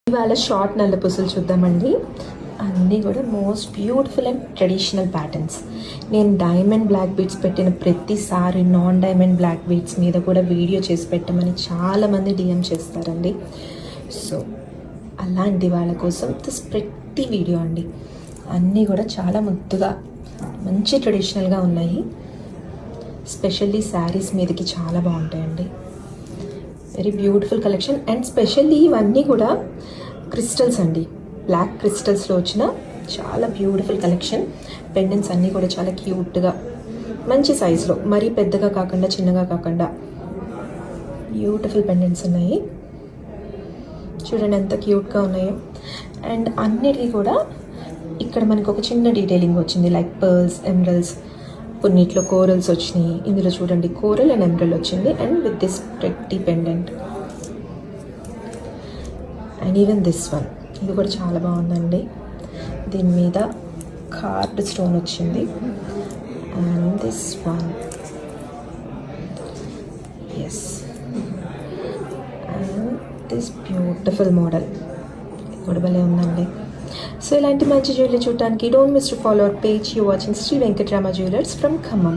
ఇవాళ షార్ట్ నల్ల పూసలు చూద్దామండి. అన్నీ కూడా most beautiful and traditional patterns. నేను డైమండ్ బ్లాక్ బీడ్స్ పెట్టిన ప్రతిసారి నాన్ డైమండ్ బ్లాక్ బీడ్స్ మీద కూడా వీడియో చేసి పెట్టమని చాలామంది డిఎం చేస్తారండి. సో అలాంటి వాళ్ళ కోసం దిస్ ప్రతి వీడియో అండి. అన్నీ కూడా చాలా ముద్దుగా మంచి ట్రెడిషనల్గా ఉన్నాయి. స్పెషల్లీ శారీస్ మీదకి చాలా బాగుంటాయండి. Very beautiful collection. And specially ఇవన్నీ కూడా క్రిస్టల్స్ అండి, బ్లాక్ క్రిస్టల్స్లో వచ్చిన చాలా బ్యూటిఫుల్ కలెక్షన్. పెండెంట్స్ అన్నీ కూడా చాలా క్యూట్గా మంచి సైజులో, మరీ పెద్దగా కాకుండా చిన్నగా కాకుండా బ్యూటిఫుల్ పెండెంట్స్ ఉన్నాయి. చూడండి ఎంత క్యూట్గా ఉన్నాయో. అండ్ అన్నిటికీ కూడా ఇక్కడ మనకు ఒక చిన్న డీటెయిలింగ్ వచ్చింది, లైక్ పర్ల్స్, ఎమరల్స్. కొన్నిట్లో కోరల్స్ వచ్చినాయి. ఇందులో చూడండి కోరల్ అండ్ ఎమరల్ వచ్చింది. And with this pretty pendant and even this one, ఇది కూడా చాలా బాగుందండి. దీని మీద కార్డ్ స్టోన్ వచ్చింది. And this one, yes, and this beautiful model కూడా భలే ఉందండి. సో ఇలాంటి మంచి జ్యువెలరీ చూడటానికి don't miss to follow our page. You watching Shri Venkatarama jewellers from Khammam.